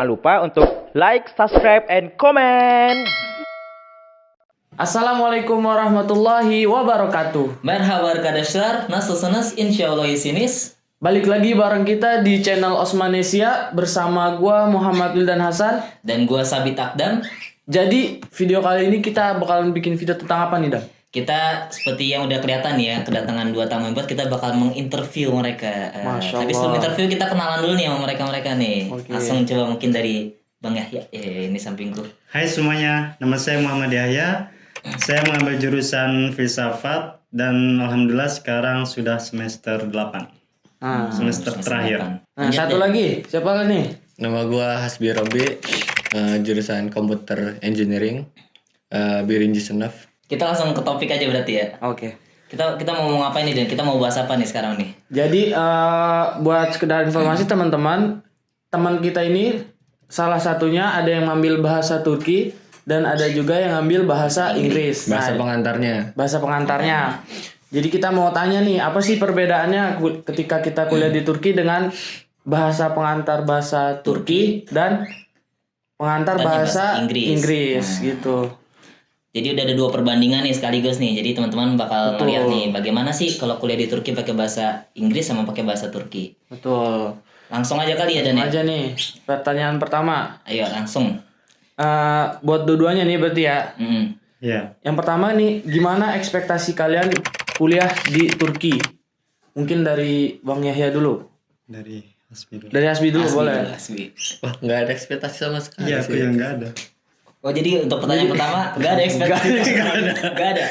Jangan lupa untuk like, subscribe, and comment. Assalamualaikum warahmatullahi wabarakatuh. Merhaba arkadaşlar, nasılsınız? İnşallah iyisiniz. Balik lagi bareng kita di channel Osmanesia bersama gua Muhammad Wildan Hasan. Dan gua Sabit Akdam. Jadi video kali ini kita bakalan bikin video tentang apa nih, Dan? Kita seperti yang udah kelihatan ya, kedatangan dua tamu hebat, kita bakal menginterview mereka. Masya Tapi Allah. sebelum interview kita kenalan dulu nih sama mereka-mereka nih. Oke. Langsung coba mungkin dari Bang Yahya. Ini sampingku. Hai semuanya, nama saya Muhammad Yahya. Saya mengambil jurusan filsafat dan alhamdulillah sekarang sudah semester 8. Nah, Semester terakhir. nah satu lagi, siapa lagi nih? Nama gua Hasbi Robi, jurusan Computer Engineering, Birinji Senaf. Kita langsung ke topik aja berarti ya. Oke. Kita mau ngomong apa ini dan kita mau bahas apa nih sekarang nih? Jadi buat sekedar informasi teman-teman, teman kita ini salah satunya ada yang ngambil bahasa Turki dan ada juga yang ngambil bahasa Inggris. Bahasa Nah, pengantarnya. bahasa pengantarnya. Jadi kita mau tanya nih, apa sih perbedaannya ketika kita kuliah di Turki dengan bahasa pengantar bahasa Turki dan pengantar Dan bahasa bahasa Inggris, Inggris. gitu. Jadi udah ada dua perbandingan nih sekaligus nih. Jadi teman-teman bakal Betul. ngeliat nih bagaimana sih kalau kuliah di Turki pakai bahasa Inggris sama pakai bahasa Turki. Betul. Langsung aja kali ya Dan ya. Aja nih, pertanyaan pertama. Ayo langsung. Buat dua-duanya nih berarti ya. Mm-mm. Ya, Yang pertama nih, gimana ekspektasi kalian kuliah di Turki? Mungkin dari Bang Yahya dulu. dari Hasbi dulu. Dari Hasbi dulu Asli, boleh. asli. Wah, nggak ada ekspektasi sama sekali Iya, aku sih. yang nggak ada. Oh jadi untuk pertanyaan pertama nggak ada ekspektasi. Nggak ada.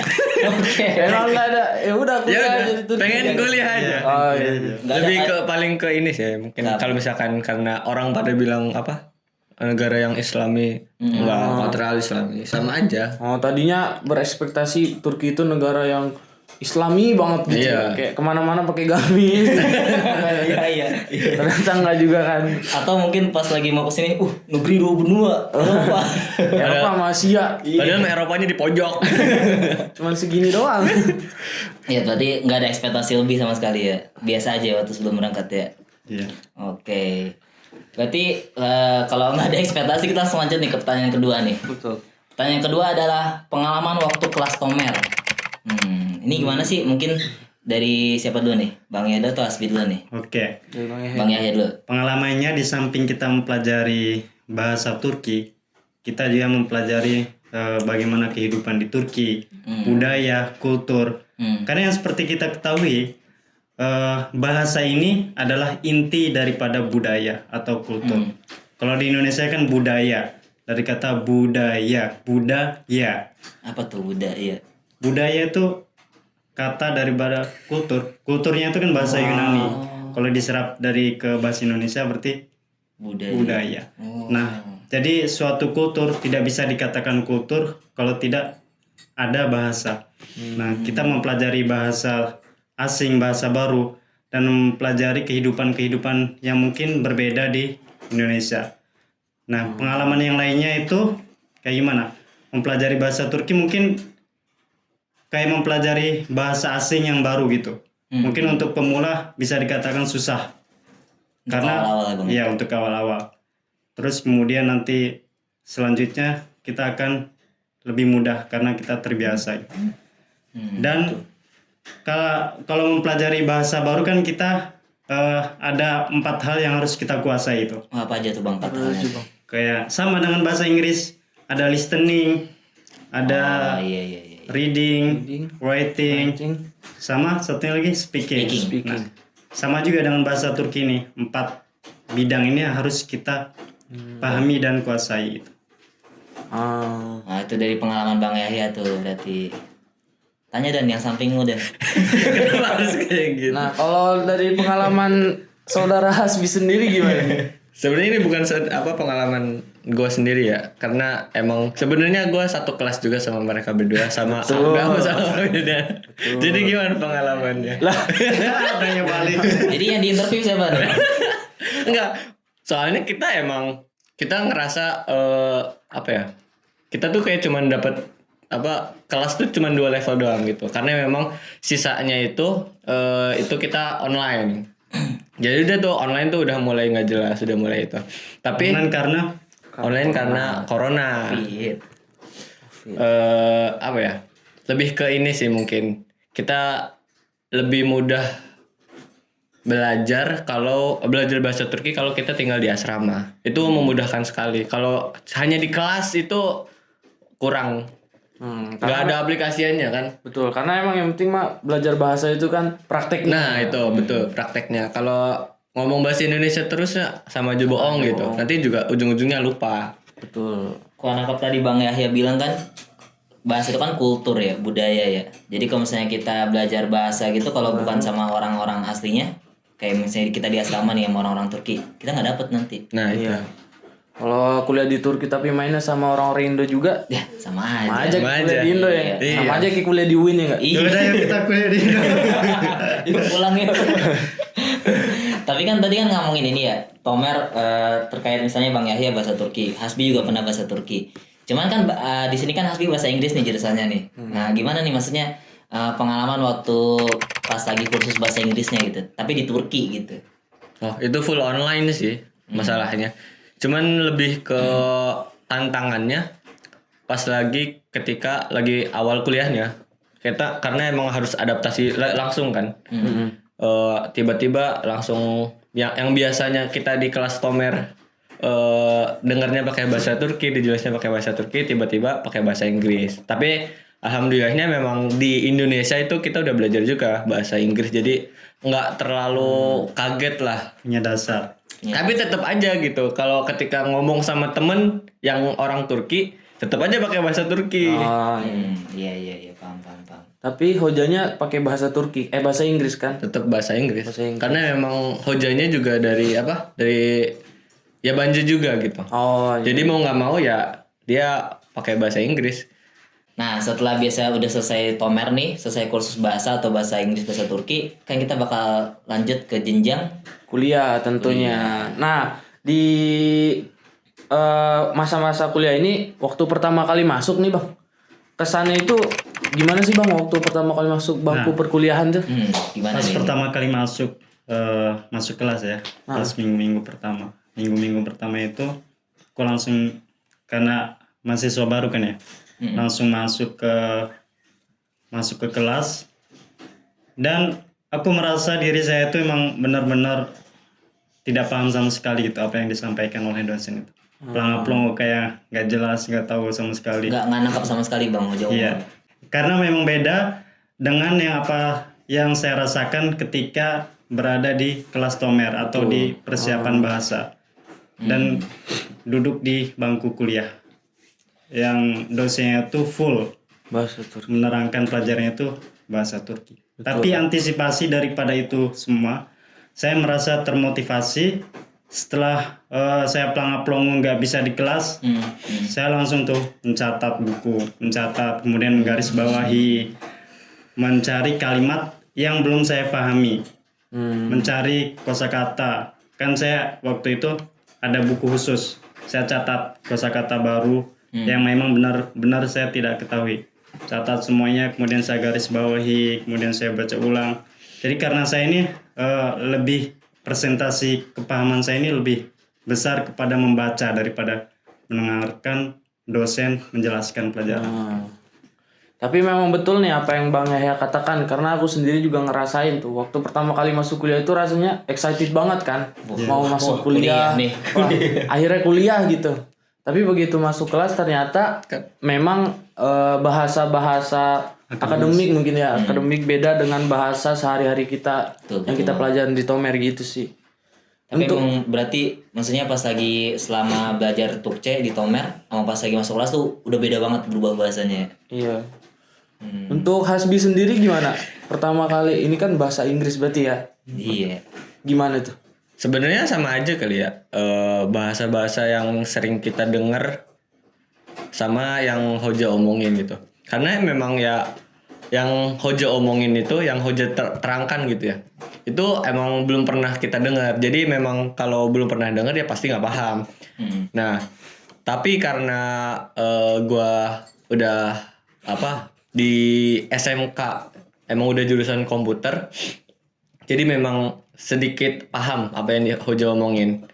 Oke. Emang nggak ada. Ya udah Ya kuliah udah, aja di Turki. pengen kuliah aja. Oh iya. Nggak ada. Lebih ke paling ke ini sih, mungkin Apa? kalau misalkan karena orang pada bilang apa? Negara yang Islami, enggak kontra Islami, sama aja. Oh tadinya berekspektasi Turki itu negara yang Islami banget gitu. Iya. Kayak kemana-mana pakai gamis. Iya iya. Ternyata nggak juga kan. Atau mungkin pas lagi mau kesini, negeri dua benua. Eropa. Eropa sama Asia. Padahal Eropanya di pojok. Cuman segini doang. Ya berarti nggak ada ekspektasi lebih sama sekali ya. Biasa aja waktu sebelum berangkat ya. Iya. Oke. Berarti kalau nggak ada ekspektasi kita langsung lanjut nih ke pertanyaan kedua nih. Betul. Pertanyaan kedua adalah pengalaman waktu kelas Tomer. Ini gimana sih? Mungkin dari siapa dulu nih? Bang Yahya atau Asbi dulu nih? Oke. Dari Bang Yahya. Bang Yahya dulu. Pengalamannya di samping kita mempelajari bahasa Turki, kita juga mempelajari bagaimana kehidupan di Turki, budaya, kultur. Karena yang seperti kita ketahui, bahasa ini adalah inti daripada budaya atau kultur. Kalau di Indonesia kan budaya, dari kata budaya, budaya. Apa tuh budaya? Budaya itu kata daripada kultur. Kulturnya itu kan bahasa Yunani. Kalau diserap dari ke bahasa Indonesia berarti Budaya. budaya. Nah, jadi suatu kultur tidak bisa dikatakan kultur kalau tidak ada bahasa. Nah, kita mempelajari bahasa asing, bahasa baru, dan mempelajari kehidupan-kehidupan yang mungkin berbeda di Indonesia. Nah, pengalaman yang lainnya itu kayak gimana? Mempelajari bahasa Turki mungkin kayak mempelajari bahasa asing yang baru gitu. Mungkin untuk pemula bisa dikatakan susah. Untuk Karena awal-awal ya, Bang. iya untuk awal-awal. Terus kemudian nanti selanjutnya kita akan lebih mudah karena kita terbiasa. Dan kalau mempelajari bahasa baru kan kita ada 4 hal yang harus kita kuasai itu. Apa aja tuh Bang patahnya? Kayak sama dengan bahasa Inggris, ada listening, ada Oh iya. reading, writing, sama satunya lagi speaking. Nah, sama juga dengan bahasa Turki nih, 4 bidang ini harus kita pahami dan kuasai itu. Nah itu dari pengalaman Bang Yahya tuh berarti. Tanya Dan yang sampingmu Dan. Kenapa harus kayak gitu? Nah kalau dari pengalaman saudara Hasbi sendiri gimana nih? Sebenarnya ini bukan pengalaman gue sendiri ya, karena emang sebenarnya gue satu kelas juga sama mereka berdua, sama Abdam sama Wildan. Jadi gimana pengalamannya? Lah, Tanya balik. Jadi yang diinterview siapa Dan? Enggak, soalnya kita ngerasa apa ya? Kita tuh kayak cuman dapat kelas tuh cuman 2 level doang gitu, karena memang sisanya itu kita online. Jadi udah tuh online tuh udah mulai nggak jelas, sudah mulai itu. Tapi Online karena karena corona. Iya. Apa ya? Lebih ke ini sih mungkin. Kita lebih mudah belajar bahasa Turki kalau kita tinggal di asrama. Itu memudahkan sekali. Kalau hanya di kelas itu kurang. Nggak ada aplikasiannya kan. Betul, karena emang yang penting mah belajar bahasa itu kan prakteknya. Nah itu betul prakteknya. Kalau ngomong bahasa Indonesia terus ya sama aja bohong gitu. Nanti juga ujung-ujungnya lupa. Betul. Kalau nangkap tadi Bang Yahya bilang kan bahasa itu kan kultur ya, budaya ya. Jadi kalau misalnya kita belajar bahasa gitu kalau bukan sama orang-orang aslinya, kayak misalnya kita di asrama nih sama orang-orang Turki, kita nggak dapet nanti. Nah itu. Kalau kuliah di Turki tapi mainnya sama orang-orang Indo juga, Ya sama sama aja. aja Sama kuliah aja. di Indo ya. Iya. Sama aja kayak kuliah di UIN ya enggak? Iya. udah yuk kita kuliah di Yuk pulang yuk. Tapi kan tadi kan ngomongin ini ya, Tomer terkait misalnya Bang Yahya bahasa Turki, Hasbi juga pernah bahasa Turki. Cuman kan di sini kan Hasbi bahasa Inggris nih jurusannya nih. Nah gimana nih maksudnya pengalaman waktu pas lagi kursus bahasa Inggrisnya gitu, tapi di Turki gitu. Oh itu full online sih masalahnya. Cuman lebih ke tantangannya pas ketika lagi awal kuliahnya. Kita karena emang harus adaptasi langsung kan. Tiba-tiba langsung yang biasanya kita di kelas Tomer dengarnya pakai bahasa Turki, dijelasnya pakai bahasa Turki, tiba-tiba pakai bahasa Inggris. Tapi alhamdulillahnya memang di Indonesia itu kita udah belajar juga bahasa Inggris, jadi nggak terlalu kaget lah. punya dasar. Tapi tetap aja gitu. Kalau ketika ngomong sama temen yang orang Turki, tetap aja pakai bahasa Turki. Oh, Iya paham. tapi hojanya pakai bahasa Turki, bahasa Inggris kan? Tetap bahasa Inggris. Bahasa Inggris. Karena memang hojanya juga dari ya Banja juga gitu. Oh, iya. Jadi mau nggak mau ya dia pakai bahasa Inggris. Nah setelah udah selesai Tomer nih, selesai kursus bahasa atau bahasa Inggris bahasa Turki, kan kita bakal lanjut ke jenjang. kuliah tentunya. Nah, di masa-masa kuliah ini waktu pertama kali masuk nih, Bang. Kesannya itu gimana sih, Bang, waktu pertama kali masuk bangku perkuliahan tuh? Gimana Pas nih? pertama kali masuk kelas ya, pas minggu-minggu pertama. Minggu-minggu pertama itu aku langsung, karena mahasiswa baru kan ya, langsung masuk ke kelas, dan aku merasa diri saya itu emang benar-benar tidak paham sama sekali gitu apa yang disampaikan oleh dosen itu. Pelangap-pelongo kayak nggak jelas, nggak tahu sama sekali. Nggak nangkap sama sekali Bang, mau jawab. Iya, karena memang beda dengan yang saya rasakan ketika berada di kelas Tomer atau di persiapan bahasa dan duduk di bangku kuliah yang dosennya tuh full Bahasa Turki. menerangkan pelajarannya itu bahasa Turki. Tapi antisipasi daripada itu semua, saya merasa termotivasi setelah saya pelangap-pelongo nggak bisa di kelas. Saya langsung tuh mencatat buku, kemudian menggarisbawahi, mencari kalimat yang belum saya pahami, mencari kosakata. Kan saya waktu itu ada buku khusus, saya catat kosakata baru yang memang benar-benar saya tidak ketahui. Catat semuanya, kemudian saya garis bawahi, kemudian saya baca ulang. Jadi karena saya ini lebih presentasi kepahaman saya ini lebih besar kepada membaca daripada mendengarkan dosen menjelaskan pelajaran. Tapi memang betul nih apa yang Bang Yahya katakan, karena aku sendiri juga ngerasain tuh waktu pertama kali masuk kuliah itu rasanya excited banget kan, mau masuk kuliah, kuliah nih. wah, akhirnya kuliah gitu. Tapi begitu masuk kelas ternyata memang bahasa-bahasa akademik mungkin ya, akademik beda dengan bahasa sehari-hari kita yang kita pelajarin di Tomer gitu sih. Tapi emang berarti maksudnya pas lagi selama belajar Turkce di Tomer sama pas lagi masuk kelas tuh udah beda banget berubah bahasanya. Iya. Untuk Hasbi sendiri gimana? Pertama kali ini kan bahasa Inggris berarti ya? Iya. Gimana tuh? Sebenarnya sama aja kali ya, bahasa-bahasa yang sering kita dengar sama yang Hoja omongin gitu. Karena memang ya yang Hoja omongin itu, yang Hoja terangkan gitu ya, itu emang belum pernah kita dengar. Jadi memang kalau belum pernah dengar ya pasti nggak paham. Nah, tapi karena gua udah di SMK emang udah jurusan komputer, jadi memang sedikit paham apa yang Hoja omongin.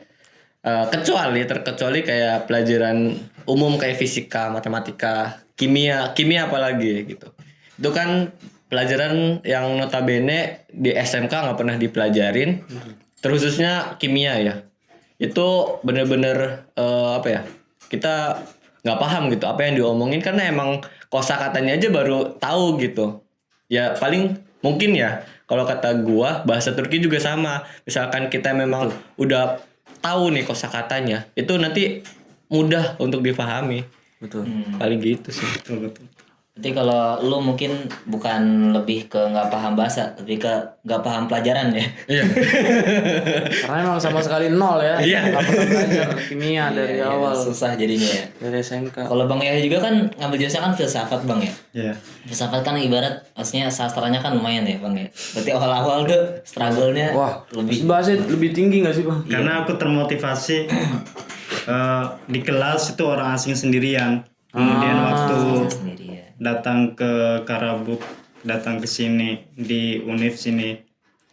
Terkecuali kayak pelajaran umum kayak fisika, matematika, kimia apalagi gitu. Itu kan pelajaran yang notabene di SMK nggak pernah dipelajarin, terkhususnya kimia ya. Itu bener-bener apa ya? Kita nggak paham gitu apa yang diomongin karena emang kosakatanya aja baru tahu gitu. Ya paling mungkin ya kalau kata gua bahasa Turki juga sama. Misalkan kita memang udah tahu nih kosakatanya, itu nanti mudah untuk dipahami. Betul. Paling gitu sih. Betul. Berarti kalau lu mungkin bukan lebih ke nggak paham bahasa, lebih ke nggak paham pelajaran ya. Iya. Karena emang sama sekali nol ya. Iya. Nggak pernah belajar kimia dari Iya, awal. susah jadinya ya. Dari SMK. Kalau Bang Yahya juga kan ngambil jurusan kan filsafat Bang ya. Iya. Filsafat kan ibarat maksudnya sastranya kan lumayan ya Bang ya. Berarti awal-awal tuh struggle-nya Wah, lebih bahasa lebih tinggi nggak sih bang? Karena aku termotivasi di kelas itu orang asing sendirian. Kemudian waktu sendiri ya. datang ke Karabuk, datang ke sini di Univ sini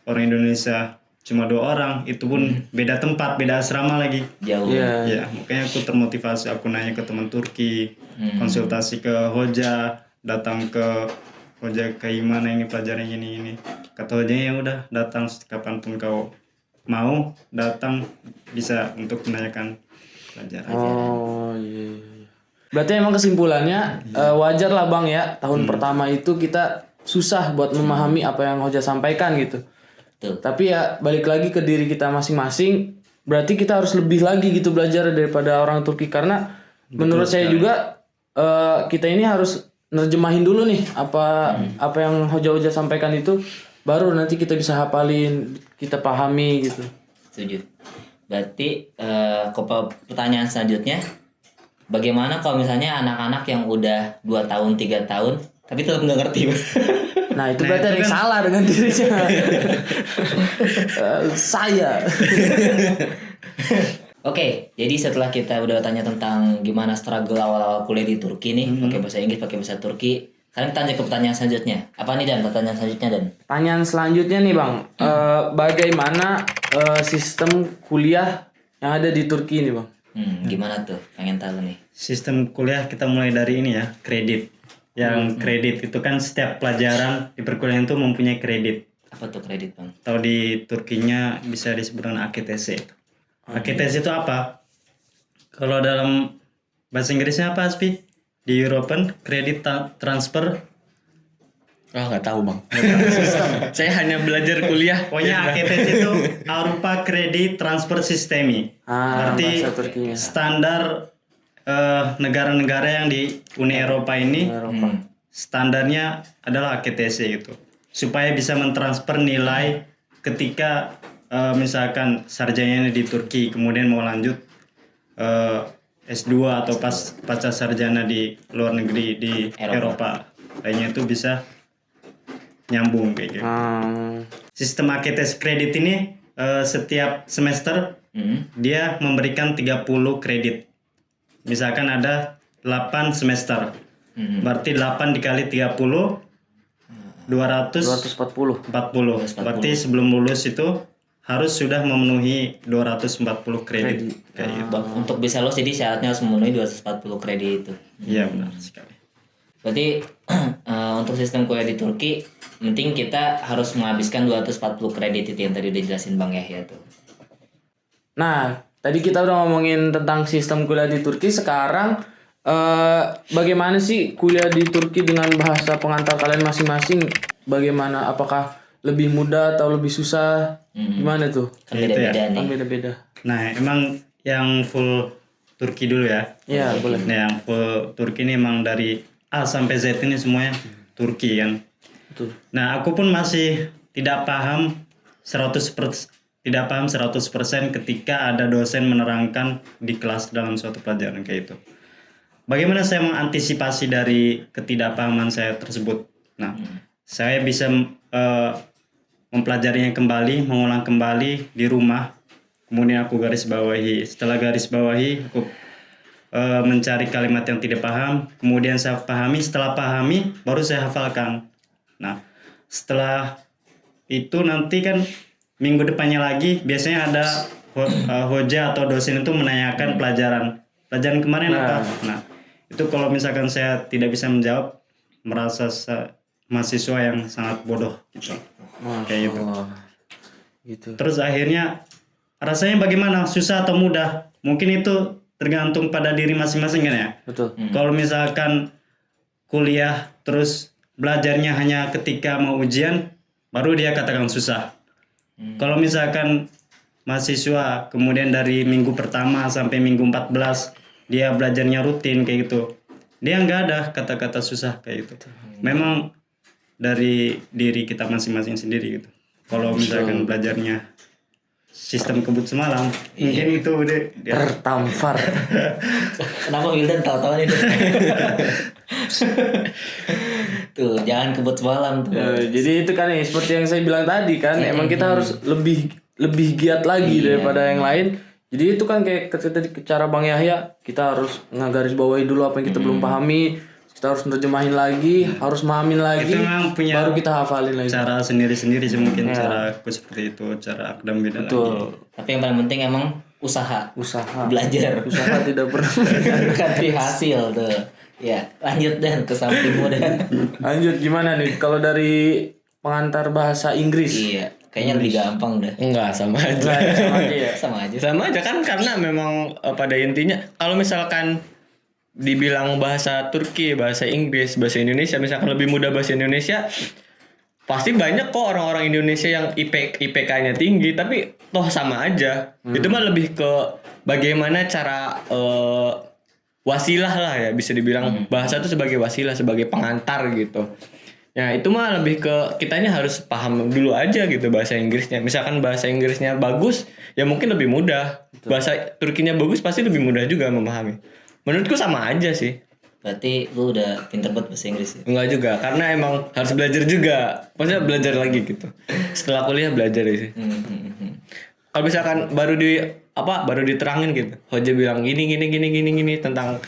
orang Indonesia cuma 2 orang, itu pun beda tempat, beda asrama lagi. Jauh. Iya. Ya, makanya aku termotivasi, aku nanya ke teman Turki, konsultasi ke Hoja, datang ke Hoja kayak gimana ini pelajaran ini. Kata Hoja ya udah datang kapanpun kau mau datang bisa untuk menanyakan pelajaran. Oh iya. Berarti emang kesimpulannya wajar lah bang ya tahun pertama itu kita susah buat memahami apa yang Hoja sampaikan gitu. Betul. Tapi ya balik lagi ke diri kita masing-masing. Berarti kita harus lebih lagi gitu belajar daripada orang Turki karena menurut saya juga kita ini harus nerjemahin dulu nih apa yang Hoja sampaikan itu baru nanti kita bisa hafalin, kita pahami gitu. Setuju. Berarti ke pertanyaan selanjutnya, bagaimana kalau misalnya anak-anak yang udah 2 tahun, 3 tahun tapi tetap nggak ngerti? Nah itu berarti ada yang salah dengan dirinya. Saya. Oke, jadi setelah kita udah tanya tentang gimana struggle awal-awal kuliah di Turki nih, pakai bahasa Inggris, pakai bahasa Turki, sekarang kita lanjut ke pertanyaan selanjutnya. Apa nih Dan? Pertanyaan selanjutnya Dan? Pertanyaan selanjutnya nih bang, bagaimana sistem kuliah yang ada di Turki ini bang? Gimana tuh? Pengen tahu nih. Sistem kuliah kita mulai dari ini ya, kredit. Yang kredit itu kan setiap pelajaran di perkuliahan itu mempunyai kredit. Apa tuh kredit Bang? Atau di Turkinya bisa disebut dengan AKTC. AKTC itu apa? Kalau dalam bahasa Inggrisnya apa Aspi? Di European Credit Transfer. Nggak tahu bang. Saya hanya belajar kuliah. Pokoknya AKTC itu Avrupa Credit Transfer Systemi. Berarti bahasa Turkinya. standar negara-negara yang di Uni Eropa ini standarnya adalah AKTC gitu. Supaya bisa mentransfer nilai ketika misalkan sarjananya di Turki kemudian mau lanjut S2 atau pasca sarjana di luar negeri di Eropa lainnya itu bisa nyambung kayak gitu. Sistem AKTS kredit ini setiap semester dia memberikan 30 kredit. Misalkan ada 8 semester. Berarti 8 dikali 30 240. 240. Berarti sebelum lulus itu harus sudah memenuhi 240 kredit kayak gitu. Untuk bisa lulus jadi syaratnya harus memenuhi 240 kredit itu. Iya benar sekali. Berarti untuk sistem kuliah di Turki penting kita harus menghabiskan 240 kredit itu yang tadi udah jelasin Bang Yahya tuh. Nah, tadi kita udah ngomongin tentang sistem kuliah di Turki. Sekarang bagaimana sih kuliah di Turki dengan bahasa pengantar kalian masing-masing? Bagaimana? Apakah lebih mudah atau lebih susah? Gimana tuh? Kan beda-beda nih. Kan beda-beda. Nah, emang yang full Turki dulu ya. Iya, boleh. Nah, yang full Turki ini emang dari A sampai Z ini semuanya Turki kan. Betul. Nah, aku pun masih tidak paham 100% ketika ada dosen menerangkan di kelas dalam suatu pelajaran kayak itu. Bagaimana saya mengantisipasi dari ketidakpahaman saya tersebut? Nah, saya bisa mempelajarinya kembali, mengulang kembali di rumah. Kemudian aku garis bawahi. Setelah garis bawahi, aku mencari kalimat yang tidak paham. Kemudian saya pahami. Setelah pahami, baru saya hafalkan. Nah, setelah itu nanti kan minggu depannya lagi biasanya ada hoja atau dosen itu menanyakan pelajaran kemarin apa. Nah itu kalau misalkan saya tidak bisa menjawab, merasa mahasiswa yang sangat bodoh gitu. Kayak gitu. Gitu. Terus akhirnya rasanya bagaimana, susah atau mudah? Mungkin itu tergantung pada diri masing-masing kan ya. Betul. Kalau misalkan kuliah terus belajarnya hanya ketika mau ujian, baru dia katakan susah. Kalau misalkan mahasiswa kemudian dari minggu pertama sampai minggu 14 dia belajarnya rutin kayak gitu, dia nggak ada kata-kata susah kayak gitu. Memang dari diri kita masing-masing sendiri gitu. Kalau misalkan belajarnya sistem kebut semalam, mungkin itu udah dia Tertampar. Kenapa Wildan tahu-tahu nih? Tuh, jangan kebut semalam tuh. Jadi itu kan ya seperti yang saya bilang tadi kan, emang kita harus lebih giat lagi daripada yang lain. Jadi itu kan kayak tadi cara Bang Yahya, kita harus ngagarisbawahi dulu apa yang kita belum pahami, kita harus nerjemahin lagi, harus mahamin lagi, itu memang punya baru kita hafalin lagi. cara sendiri-sendiri sih mungkin cara aku seperti itu, cara akadem beda lagi. Betul. Tapi yang paling penting emang usaha belajar. Usaha tidak pernah Ganti hasil tuh. Ya, lanjut Dan ke sampingmu Dan. Lanjut gimana nih kalau dari pengantar bahasa Inggris? Iya, kayaknya lebih gampang dah. Enggak, sama aja. Sama aja ya. Sama aja. Sama aja kan, karena memang pada intinya kalau misalkan dibilang bahasa Turki, bahasa Inggris, bahasa Indonesia, misalkan lebih mudah bahasa Indonesia, pasti banyak kok orang-orang Indonesia yang IPK-nya tinggi, tapi toh sama aja. Itu mah lebih ke bagaimana cara wasilah lah ya, bisa dibilang bahasa itu sebagai wasilah, sebagai pengantar gitu. Ya itu mah lebih ke kitanya harus paham dulu aja gitu bahasa Inggrisnya. Misalkan bahasa Inggrisnya bagus, ya mungkin lebih mudah. Bahasa Turkinya bagus, pasti lebih mudah juga memahami. Menurutku sama aja sih. Berarti lu udah pinter banget bahasa Inggris ya? Enggak juga, karena emang harus belajar juga. Maksudnya belajar lagi gitu. Setelah kuliah belajar sih. Kalau misalkan baru diterangin gitu. Hoja bilang gini tentang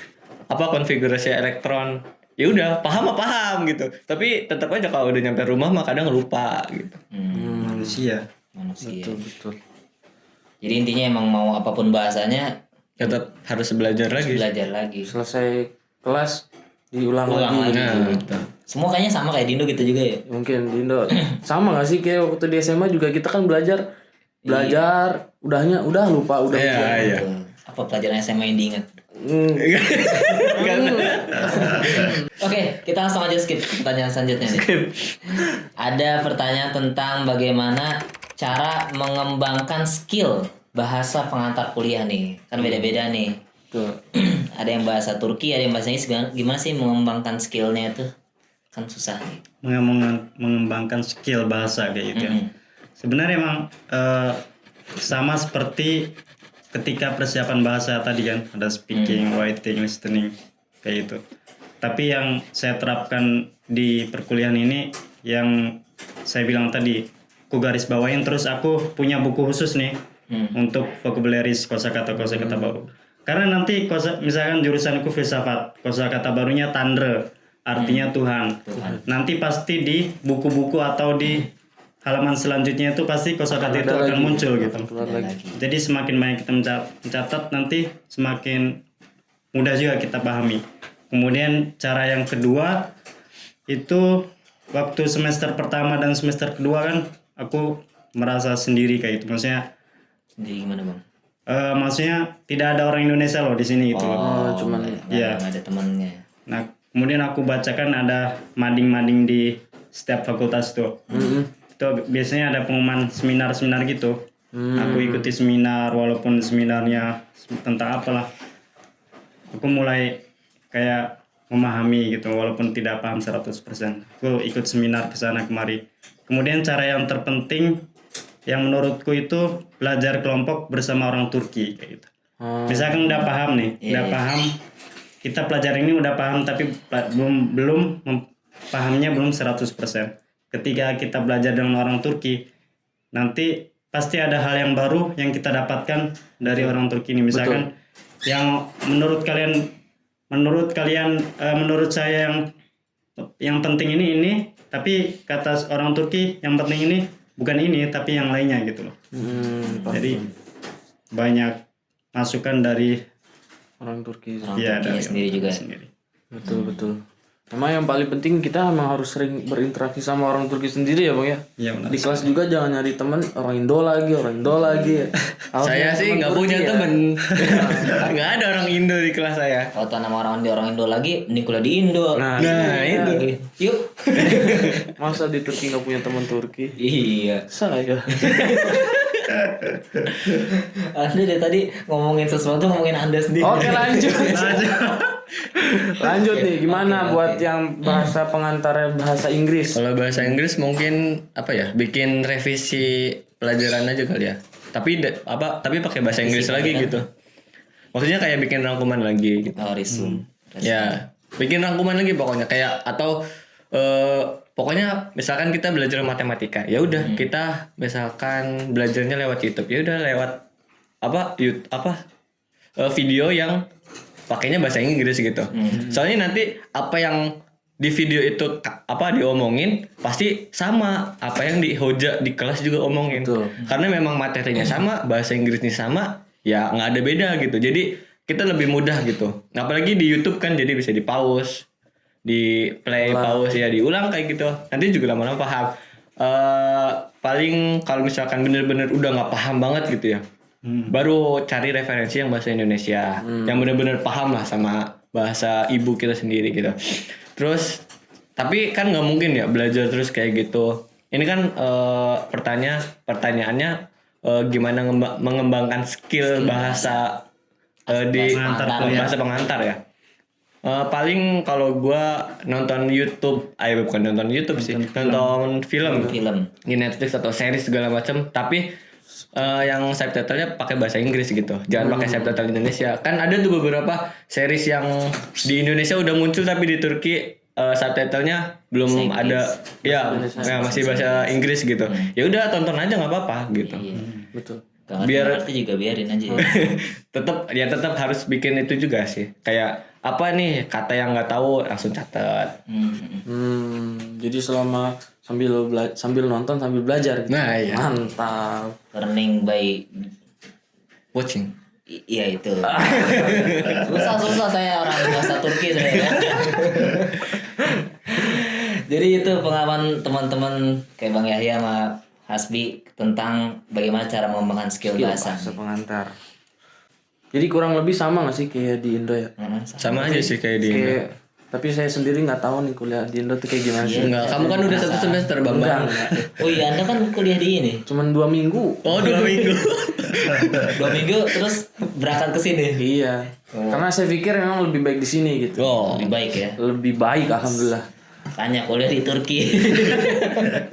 konfigurasi elektron. Ya udah, paham gitu. Tapi tetap aja kalau udah nyampe rumah mah kadang lupa gitu. Manusia. Betul. Jadi intinya emang mau apapun bahasanya Tetap harus belajar lagi. Selesai kelas diulang lagi. gitu. Semua kayaknya sama kayak Dindo gitu juga ya. Mungkin di Indo sama gak sih kayak waktu di SMA juga kita kan belajar udah lupa udah. Iya. Apa pelajaran SMA yang diingat? Oke, kita langsung aja skip pertanyaan selanjutnya nih. Ada pertanyaan tentang bagaimana cara mengembangkan skill bahasa pengantar kuliah nih. Kan beda-beda nih. Tuh. Ada yang bahasa Turki, ada yang bahasa Inggris. Gimana sih mengembangkan skillnya itu? Kan susah nih. Mengembangkan skill bahasa kayak gitu ya. Sebenarnya emang sama seperti ketika persiapan bahasa tadi kan, ada speaking, writing, listening kayak gitu. Tapi yang saya terapkan di perkuliahan ini yang saya bilang tadi, aku garis bawain, terus aku punya buku khusus nih untuk vocabularies, kosakata baru. Karena nanti misalkan jurusanku filsafat, kosakata barunya tandre, artinya Tuhan. Nanti pasti di buku-buku atau di halaman selanjutnya itu pasti kosakata itu akan muncul gitu. Jadi semakin banyak kita mencatat, nanti semakin mudah juga kita pahami. Kemudian cara yang kedua itu waktu semester pertama dan semester kedua kan aku merasa sendiri kayak itu. Maksudnya Jadi gimana Bang? Maksudnya tidak ada orang Indonesia loh di sini gitu. Cuman ya ada temannya. Nah kemudian aku bacakan ada mading-mading di setiap fakultas tuh. Itu biasanya ada pengumuman seminar-seminar gitu. Aku ikuti seminar walaupun seminarnya tentang apalah. Aku mulai kayak memahami gitu walaupun tidak paham 100%. Aku ikut seminar ke sana kemari. Kemudian cara yang terpenting yang menurutku itu belajar kelompok bersama orang Turki kayak gitu. Misalkan udah paham nih, paham. Kita pelajari ini udah paham tapi belum pahamnya belum 100%. Ketika kita belajar dengan orang Turki, nanti pasti ada hal yang baru yang kita dapatkan dari orang Turki ini. Misalkan yang menurut saya yang penting ini, tapi kata orang Turki yang penting ini bukan ini tapi yang lainnya gitu loh. Jadi banyak masukan dari Orang Turki. Orang ya Turkinya dari sendiri juga. sendiri. Betul. Emang yang paling penting kita emang harus sering berinteraksi sama orang Turki sendiri ya Bang ya. Iya benar. Di kelas juga jangan nyari teman orang Indo lagi. Harus Saya nyari sih teman nggak Turki punya ya. temen. Nggak ada orang Indo di kelas saya. Kalau tanam orang Indo lagi, mending kuliah di Indo. Nah, itu. Yuk. masa di Turki nggak punya teman Turki? Iya. Saya. Anda dari tadi ngomongin sesuatu ngomongin Anda sendiri. Oke lanjut. Lanjut nih, gimana buat yang bahasa pengantar bahasa Inggris? Kalau bahasa Inggris mungkin apa ya? Bikin revisi pelajaran aja kali ya. Tapi pakai bahasa Inggris lagi gitu. Maksudnya kayak bikin rangkuman lagi gitu. Oh, resume. Ya, bikin rangkuman lagi pokoknya kayak atau pokoknya misalkan kita belajar matematika, ya udah kita misalkan belajarnya lewat YouTube, ya udah lewat video yang pakainya bahasa Inggris gitu. Soalnya nanti apa yang di video itu diomongin pasti sama apa yang di hoja di kelas juga omongin. Betul. Karena memang materinya sama, bahasa Inggrisnya sama, ya nggak ada beda gitu. Jadi kita lebih mudah gitu. Apalagi di YouTube kan jadi bisa di pause, di play, pause ya diulang kayak gitu. Nanti juga lama-lama paham. Paling kalau misalkan bener-bener udah nggak paham banget gitu ya. Baru cari referensi yang bahasa Indonesia yang benar-benar paham lah sama bahasa ibu kita sendiri gitu. Terus tapi kan nggak mungkin ya belajar terus kayak gitu. Ini kan pertanyaannya gimana mengembangkan skill bahasa di bahasa pengantar ya. Paling kalau gua nonton YouTube, bukan nonton YouTube sih, nonton film di Netflix atau series segala macam. Tapi yang subtitlenya pakai bahasa Inggris gitu, jangan pakai subtitle Indonesia. Kan ada tuh beberapa series yang di Indonesia udah muncul tapi di Turki subtitlenya belum ada, ya masih bahasa Inggris gitu. Ya udah tonton aja nggak apa-apa gitu. Iya. Betul. Biar itu juga biarin aja. tetap harus bikin itu juga sih. Kayak apa nih kata yang nggak tahu langsung catat. Jadi selama sambil nonton sambil belajar gitu. Nah, iya. Mantap. Learning by Watching. iya itu. susah saya orang bahasa Turki saya. Jadi itu pengalaman teman-teman kayak Bang Yahya sama Hasbi tentang bagaimana cara mengembangkan skill bahasa. Bahasa pengantar. Jadi kurang lebih sama gak sih kayak di Indo ya? Sama aja sih kayak di Indo. Tapi saya sendiri nggak tahu nih kuliah di Indo tuh kayak gimana sih. Enggak, kamu kan udah 1 semester Bang. Enggak. Oh iya, Anda kan kuliah di ini. Cuman 2 minggu. Oh 2 minggu. 2 minggu terus berangkat ke sini. Iya. Karena saya pikir memang lebih baik di sini gitu. Oh. Lebih baik ya. Lebih baik alhamdulillah. Tanya kuliah di Turki.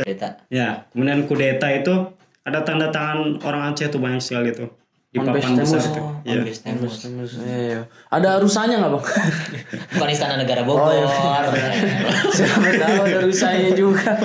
Kita. Ya, kemudian kudeta itu ada tanda tangan orang Aceh tuh banyak sekali tuh di papan besar itu. Iya. Iya. Ada rusanya nggak bang? Bukan Istana Negara Bogor. Siapa tahu ada rusanya juga.